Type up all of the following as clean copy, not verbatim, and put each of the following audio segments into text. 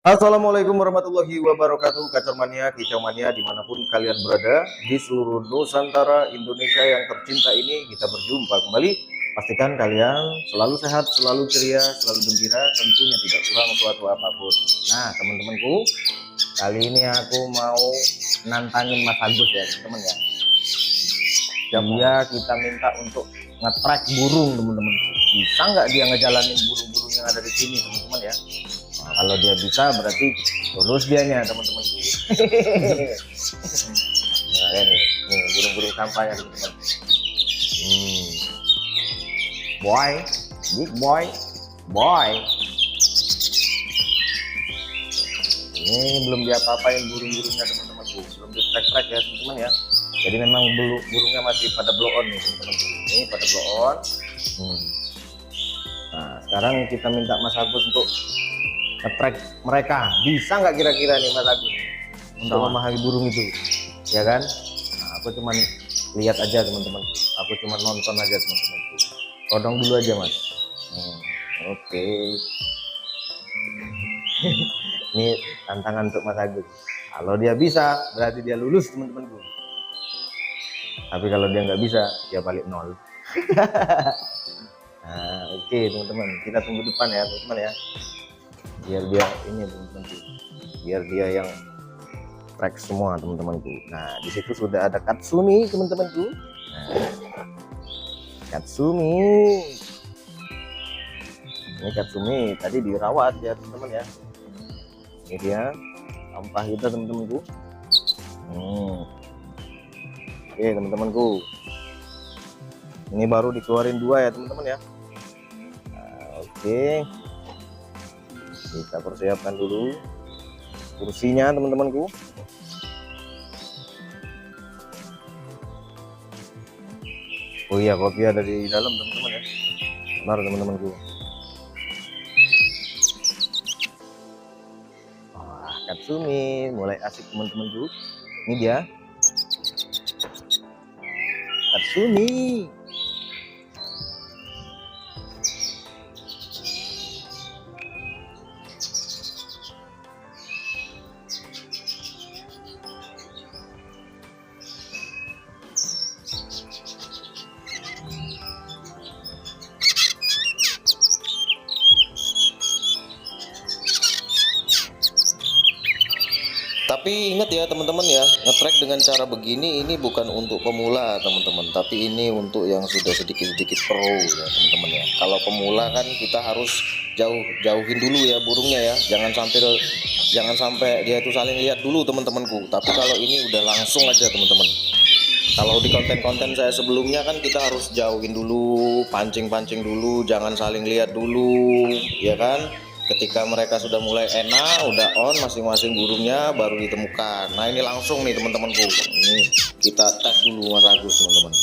Assalamualaikum warahmatullahi wabarakatuh, Kacor Mania, Kicau Mania, dimanapun kalian berada di seluruh Nusantara Indonesia yang tercinta ini, kita berjumpa kembali. Pastikan kalian selalu sehat, selalu ceria, selalu gembira, tentunya tidak kurang suatu apapun. Nah, teman-temanku, kali ini aku mau nantangin Mas Agus ya, teman-teman ya. Dia kita minta untuk nge-track burung, teman-temanku. Bisa nggak dia ngejalanin burung-burung yang ada di sini, teman-teman ya? Nah, kalau dia bisa berarti lulus dianya, teman-teman. Nah, ini burung-burung sampahnya, teman-teman. Boy, big boy, boy. Ini belum diapa-apain burung-burungnya, teman-teman. Belum di track ya, teman-teman ya. Jadi memang burungnya masih pada blow on nih, teman-teman. Ini pada blow on. Nah, sekarang kita minta Mas Agus untuk nge-track mereka. Bisa nggak kira-kira nih Mas Agus untuk memahami burung itu, ya kan? Nah, aku cuman lihat aja, teman-teman. Aku cuma nonton aja, teman-teman. Todong dulu aja, Mas. Oke. Ini tantangan untuk Mas Agus. Kalau dia bisa, berarti dia lulus, teman-temanku. Tapi kalau dia nggak bisa, dia balik nol. Nah, oke, teman-teman. Kita tunggu depan ya, teman-teman ya. Biar dia ini, teman-teman. Biar dia yang track semua, teman-temanku. Nah, di situ sudah ada Katsumi, teman-temanku. Nah, Katsumi. Ini Katsumi tadi dirawat ya, teman-teman ya. Ini dia sampah kita, teman-temanku. Oke, teman-temanku. Ini baru dikeluarin 2 ya, teman-teman ya. Nah, oke. Kita persiapkan dulu kursinya, teman-temanku. Oh iya, kopi ada di dalam, teman-teman ya. Benar, teman-temanku. Wah, Katsumi mulai asik, teman-temanku. Ini dia Katsumi. Tapi ingat ya teman-teman ya, nge-track dengan cara begini ini bukan untuk pemula teman-teman, tapi ini untuk yang sudah sedikit-sedikit pro ya teman-teman ya. Kalau pemula kan kita harus jauhin dulu ya burungnya ya, jangan sampai dia itu saling lihat dulu teman-temanku. Tapi kalau ini udah langsung aja teman-teman. Kalau di konten-konten saya sebelumnya kan kita harus jauhin dulu, pancing-pancing dulu, jangan saling lihat dulu, ya kan? Ketika mereka sudah mulai enak, udah on masing-masing burungnya baru ditemukan. Nah ini langsung nih teman-temanku. Ini kita tes dulu Mas Agus, teman-teman.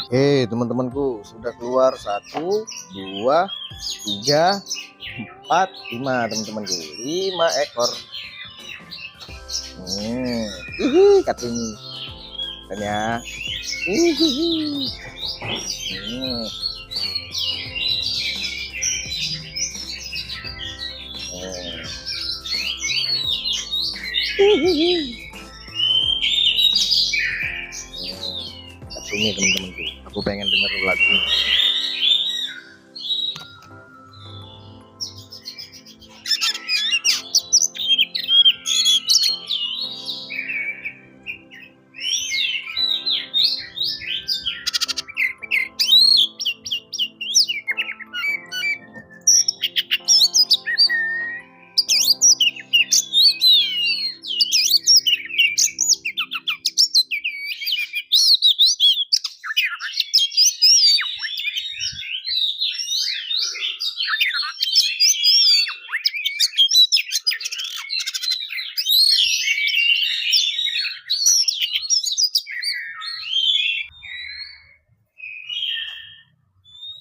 Oke, teman-temanku, sudah keluar 1, 2, 3, 4, 5, teman-temanku. 5 ekor. Katsumi. Dan ya. Katsumi, teman-temanku. Aku pengen denger lagu.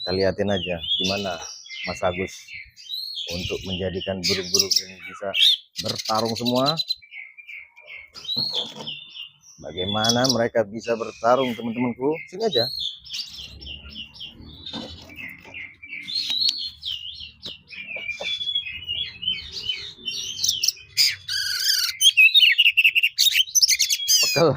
Kita lihatin aja gimana Mas Agus untuk menjadikan burung-burung ini bisa bertarung semua. Bagaimana mereka bisa bertarung, teman-temanku? Sini aja. Pekel.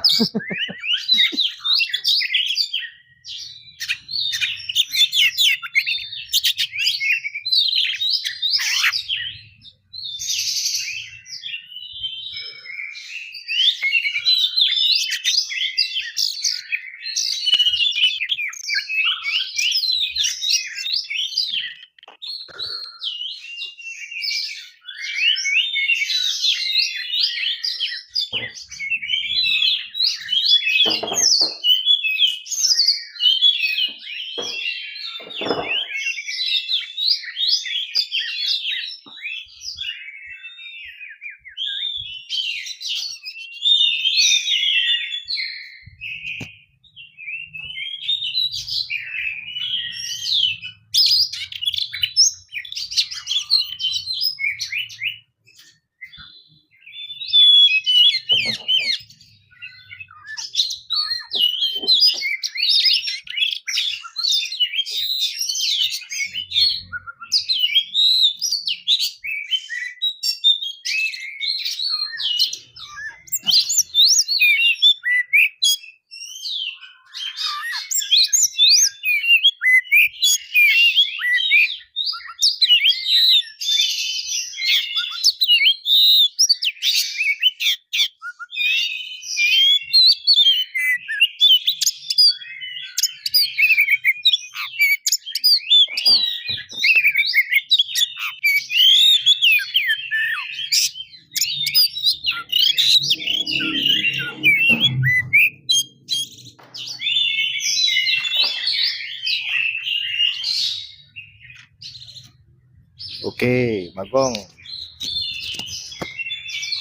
Oke, Bagong.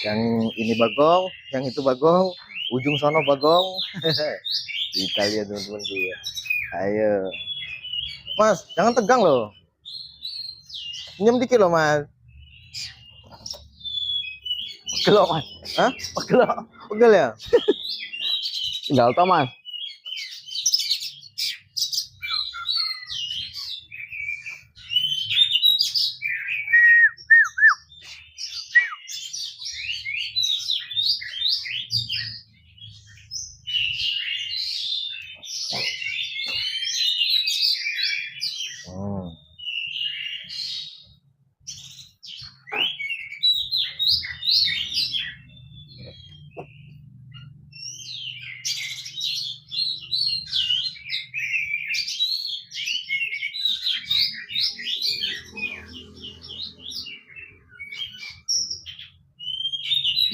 Yang ini Bagong, yang itu Bagong, ujung sono Bagong. Kita lihat teman-teman dulu. Ayo. Mas, jangan tegang loh. Senyum dikit loh, Mas. Pegel loh, Mas. Hah? Pegel loh. Pegel ya? Tinggal toh, Mas. Hmm.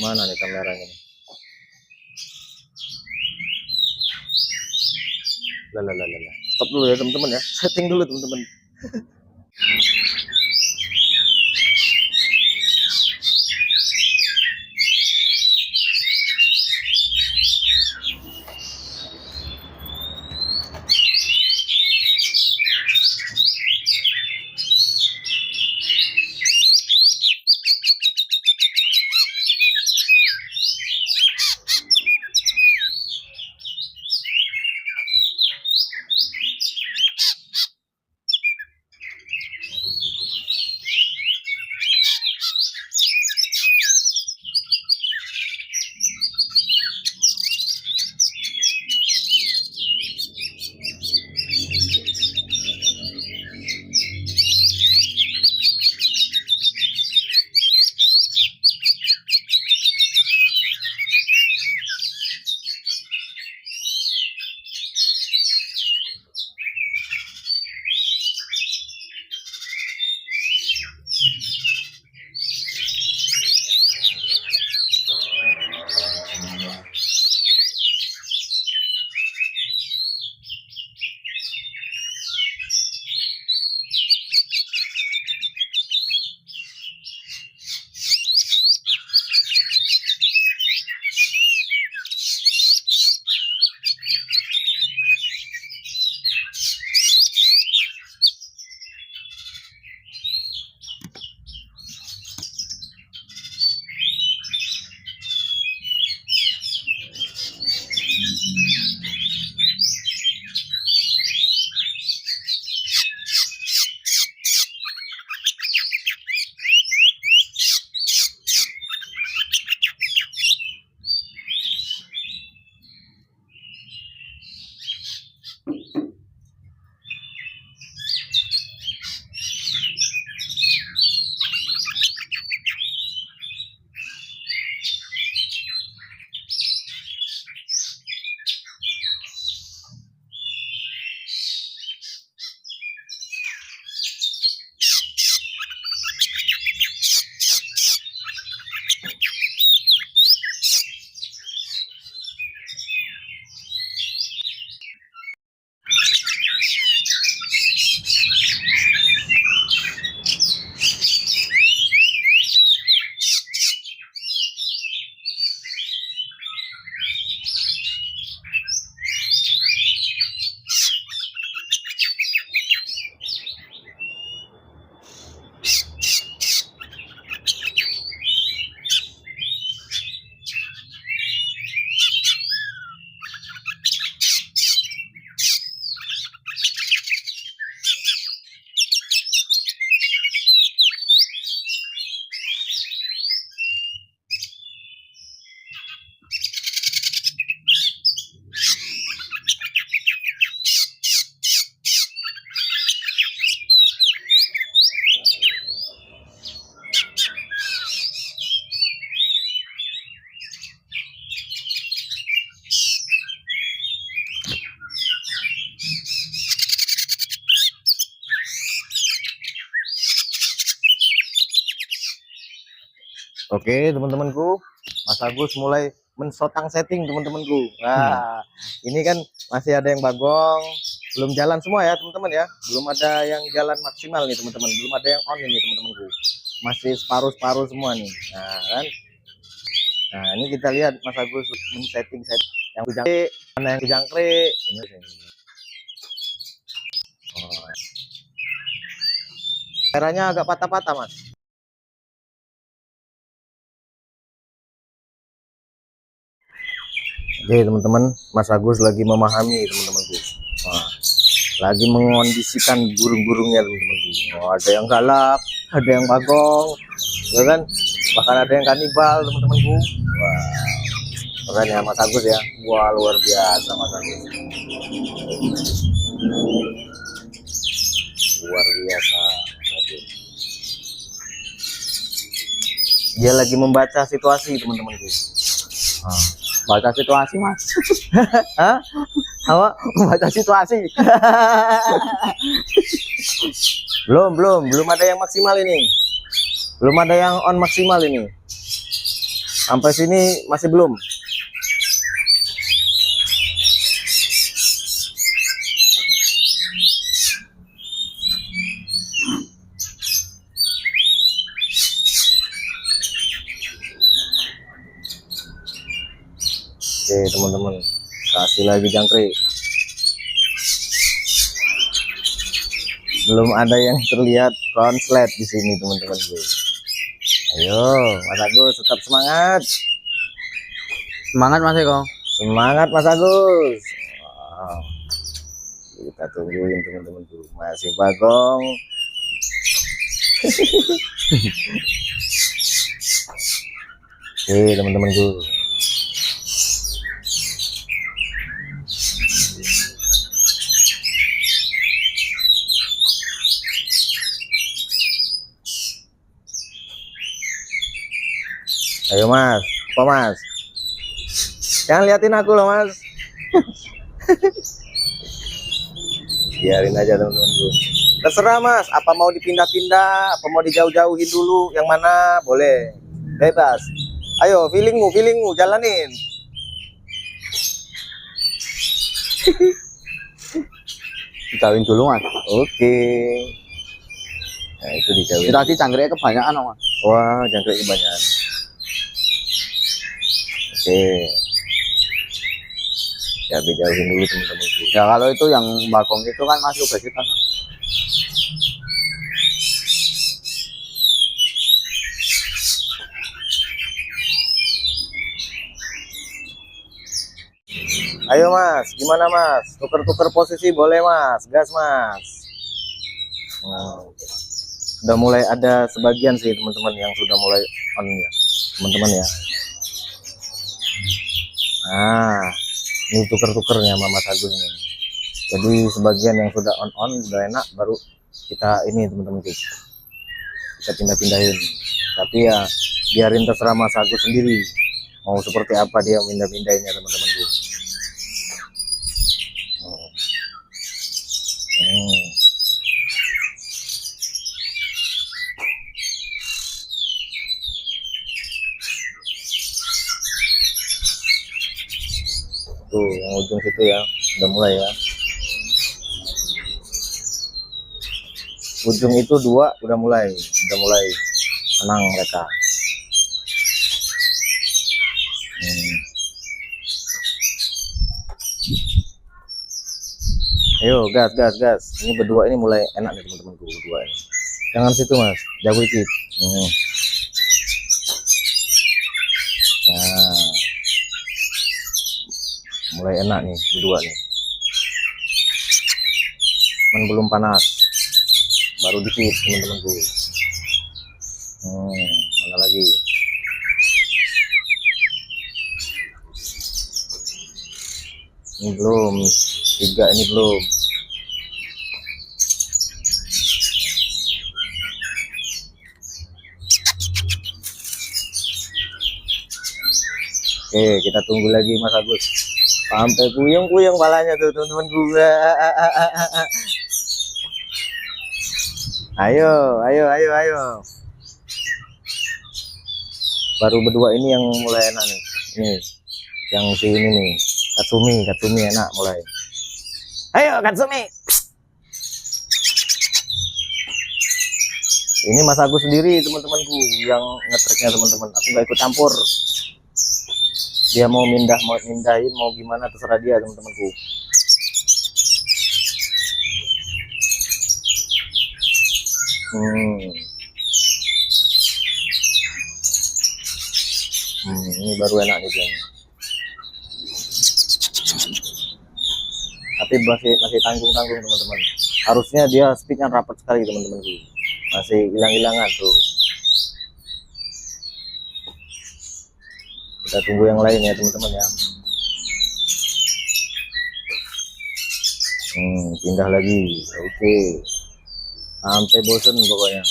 Mana nih kameranya nih? Lah. Stop dulu ya teman-teman ya. Setting dulu teman-teman. Oke, teman-temanku, Mas Agus mulai mensotang setting teman-temanku. Nah, ini kan masih ada yang bagong, belum jalan semua ya teman-teman ya. Belum ada yang jalan maksimal nih teman-teman. Belum ada yang on ini teman-temanku. Masih separuh-separuh semua nih. Nah kan. Nah ini kita lihat Mas Agus men-setting yang jangkrik, mana yang jangkrik. Ini. Oh. Caranya agak patah-patah Mas. Oke teman-teman, Mas Agus lagi memahami teman-temanku. Wah, lagi mengondisikan burung-burungnya teman-temanku. Oh, ada yang galak, ada yang bagong, ya kan? Bahkan ada yang kanibal teman-temanku. Wah, keren ya Mas Agus ya. Wah, luar biasa Mas Agus. Luar biasa Mas Agus. Dia lagi membaca situasi teman-temanku. Baca situasi Mas. Hah? Apa? Membaca situasi. belum ada yang maksimal ini. Belum ada yang on maksimal ini. Sampai sini masih belum. Oke teman-teman, kasih lagi jangkrik. Belum ada yang terlihat konslet di sini teman-teman. Ayo Mas Agus tetap semangat. Semangat Mas Eko. Semangat Mas Agus. Wow. Kita tungguin teman-teman dulu. Masih bagong. Oke teman-teman dulu. Ayo Mas, apa Mas? Jangan liatin aku loh Mas. Biarin aja teman-temanku. Terserah Mas, apa mau dipindah-pindah, apa mau dijauh-jauhin dulu, yang mana boleh. Bebas. Ayo, feelingmu, jalanin. Dikawin dulu Mas. Oke. Nah itu dijauhin. Tadi jangkriknya kebanyakan Mas. Wah, jangkrik kebanyakan. Oke. Ya dijauhin dulu teman-teman. Ya kalau itu yang bagong itu kan masuk ke kita. Ayo Mas, gimana Mas? Tuker-tuker posisi boleh Mas, gas Mas. Udah mulai ada sebagian sih teman-teman yang sudah mulai on ya, teman-teman ya. Nah, ini tuker-tukernya Mas Agus ini. Jadi sebagian yang sudah on udah enak, baru kita ini teman-teman kita pindah-pindahin. Tapi ya biarin terserah Mas Agus sendiri mau seperti apa dia pindah-pindahinnya teman-teman. Tuh yang ujung situ ya udah mulai ya, ujung itu dua udah mulai tenang mereka. Ayo gas, ini berdua ini mulai enak nih teman-temanku berdua ini. Jangan situ Mas, jauh dikit. Nah mulai enak nih berdua nih, cuman belum panas, baru dikit teman-temanku. Mana lagi? Ini belum, tiga ini belum. Oke, kita tunggu lagi Mas Agus sampai puyeng-puyeng palanya tuh teman-teman gue. Ayo. Baru berdua ini yang mulai enak nih. Nih, yang si ini nih, Katsumi enak mulai. Ayo Katsumi. Ini Mas Agus sendiri teman-temanku yang ngetreknya teman-teman. Aku nggak ikut campur. Dia mau mindahin, mau gimana terserah dia teman-temanku. Ini baru enak nih dia. Tapi masih tanggung-tanggung teman-teman. Harusnya dia speednya rapat sekali teman-temanku. Masih hilang-hilangan tuh. Kita tunggu yang lain ya teman-teman ya. Pindah lagi. Oke. Sampai bosen pokoknya.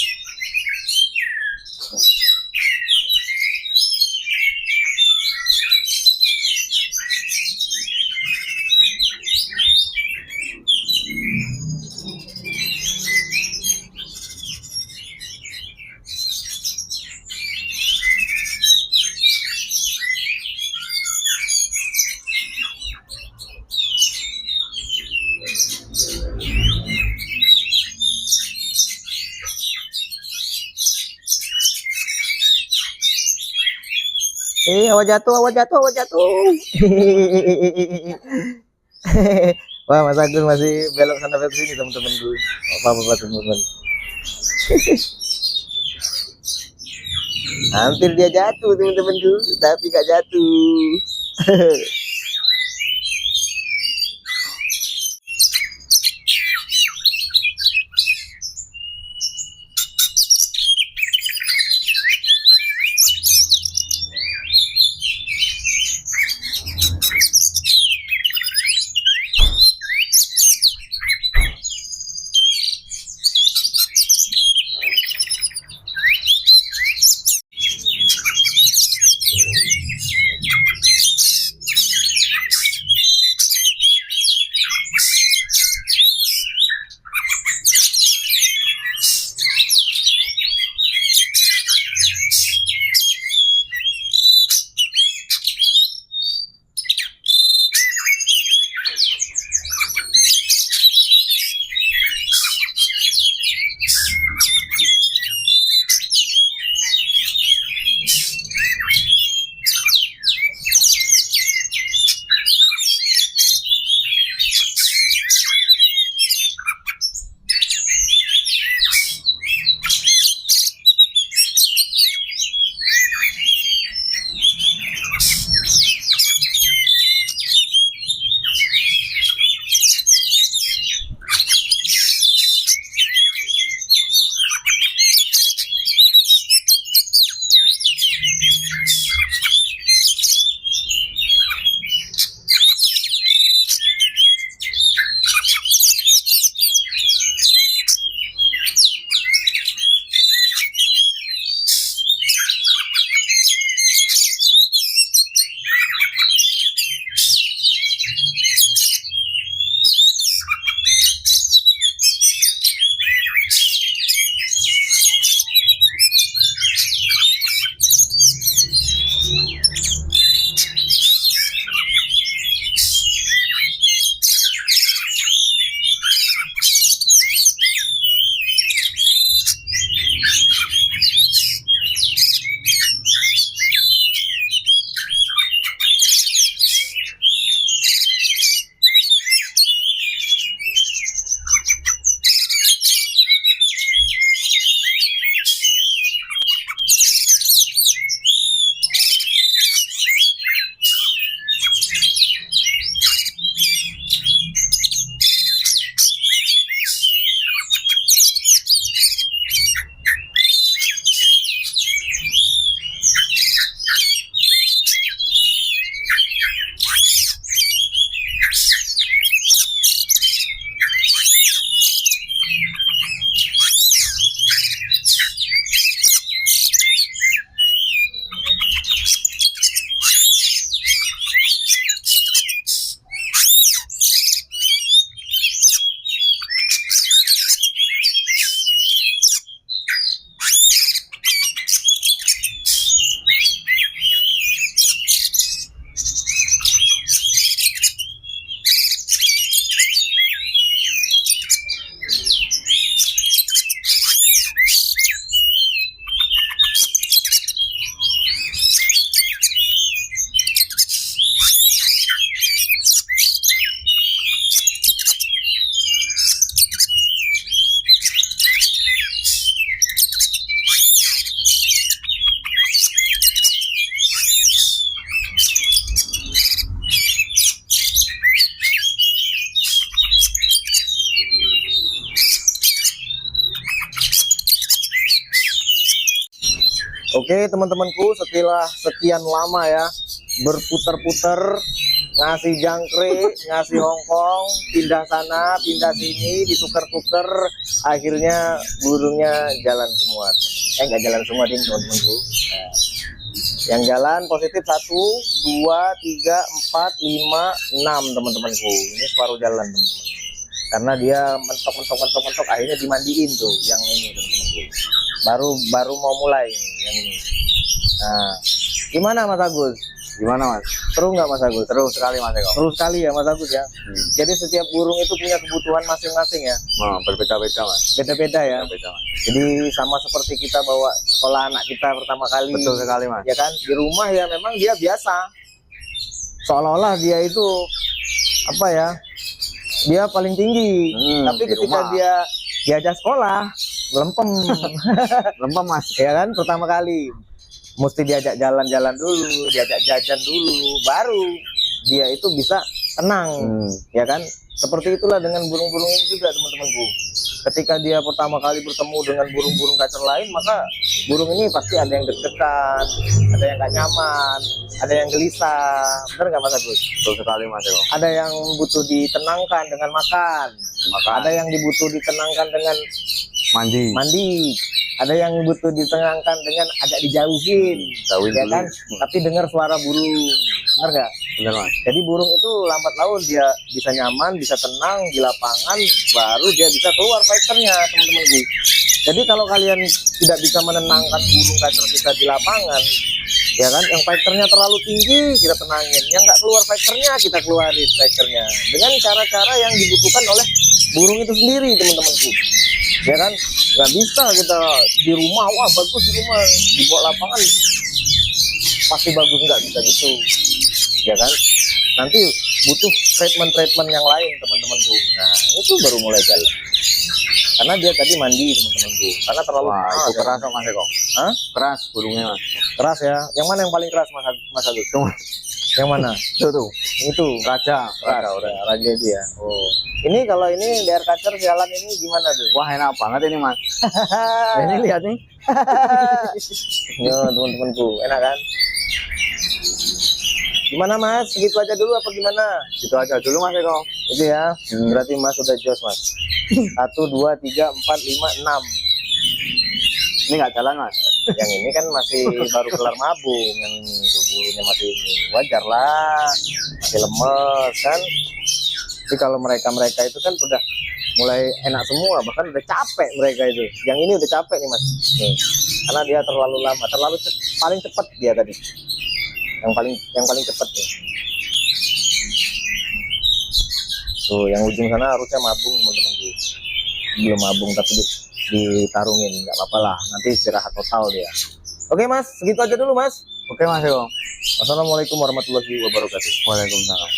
Awas jatuh. Wah, Mas Agus masih belok sana belok sini teman-teman dulu. Apa-apa teman-teman. Hampir dia jatuh teman-teman dulu, tapi gak jatuh. Oke teman-temanku, setelah sekian lama ya berputar-putar, ngasih jangkrik, ngasih hongkong, pindah sana, pindah sini, ditukar-tukar, akhirnya burungnya jalan semua teman-teman. Nggak jalan semua ding teman-temanku. Nah, yang jalan positif 1, 2, 3, 4, 5, 6 teman-temanku. Ini separuh jalan teman-teman. Karena dia mentok, akhirnya dimandiin tuh yang ini teman-temanku. Baru mau mulai ini, yang ini. Nah, gimana Mas Agus? Gimana Mas? Seru nggak Mas Agus? Seru sekali Mas Eko. Seru sekali ya Mas Agus ya. Jadi setiap burung itu punya kebutuhan masing-masing ya. Nah, berbeda-beda Mas. Beda-beda ya. Berbeda Mas. Jadi sama seperti kita bawa sekolah anak kita pertama kali. Betul sekali Mas. Ya kan, di rumah ya memang dia biasa. Seolah-olah dia itu apa ya? Dia paling tinggi. Tapi di ketika rumah. dia diajak sekolah, lempem. Lempem Mas. Ya kan, pertama kali mesti diajak jalan-jalan dulu, diajak jajan dulu, baru dia itu bisa tenang. Ya kan, seperti itulah dengan burung-burung ini juga teman-temanku. Ketika dia pertama kali bertemu dengan burung-burung kacer lain, maka burung ini pasti ada yang deg-degan, ada yang gak nyaman, ada yang gelisah. Benar nggak Mas Agus? Betul sekali Mas Eko. Ada yang butuh ditenangkan dengan makan, ada yang dibutuh ditenangkan dengan Mandi. mandi, ada yang butuh ditenangkan dengan agak dijauhin, Jauhin ya dulu. kan? Tapi dengar suara burung, benar nggak? Bener Mas. Jadi burung itu lambat laun dia bisa nyaman, bisa tenang di lapangan, baru dia bisa keluar fighternya teman-temanku. Jadi kalau kalian tidak bisa menenangkan burung kacer kita di lapangan, ya kan, yang fighternya terlalu tinggi kita tenangin, yang nggak keluar fighternya kita keluarin fighternya dengan cara-cara yang dibutuhkan oleh burung itu sendiri teman-temanku. Ya kan, nggak bisa kita di rumah, wah bagus di rumah, dibawa lapangan pasti bagus, nggak bisa gitu. Ya kan, nanti butuh treatment yang lain teman-temanku. Nah itu baru mulai jalan, karena dia tadi mandi teman-temanku, karena terlalu Wah, itu panas, ya. keras kok Mas Eko. Hah? Keras burungnya Mas. Keras ya. Yang mana yang paling keras Mas Agus? Yang mana? Itu tuh. Itu Raja. raja, udah raja dia. Oh, ini kalau ini daerah kacer jalan ini gimana tuh? Wah, enak banget ini Mas. Ini lihat nih. Yo teman-temanku, enak kan? Gimana Mas? Segitu aja dulu apa gimana? Itu aja dulu Mas Eko. Itu ya. Berarti Mas udah jos Mas. 1, 2, 3, 4, 5, 6. Ini nggak jalan Mas. Yang ini kan masih baru kelar mabung, yang tubuhnya masih ini. Wajar lah, masih lemes kan. Tapi kalau mereka itu kan udah mulai enak semua, bahkan udah capek mereka itu. Yang ini udah capek nih Mas. Nih. Karena dia terlalu lama, paling cepat dia tadi. Yang paling cepat nih. Tuh, yang ujung sana harusnya mabung teman-temanku. Belum mabung tapi ditarungin, nggak apa-apa lah. Nanti istirahat total dia. Oke Mas, segitu aja dulu Mas. Oke Mas Eko. Wassalamualaikum warahmatullahi wabarakatuh. Waalaikumsalam.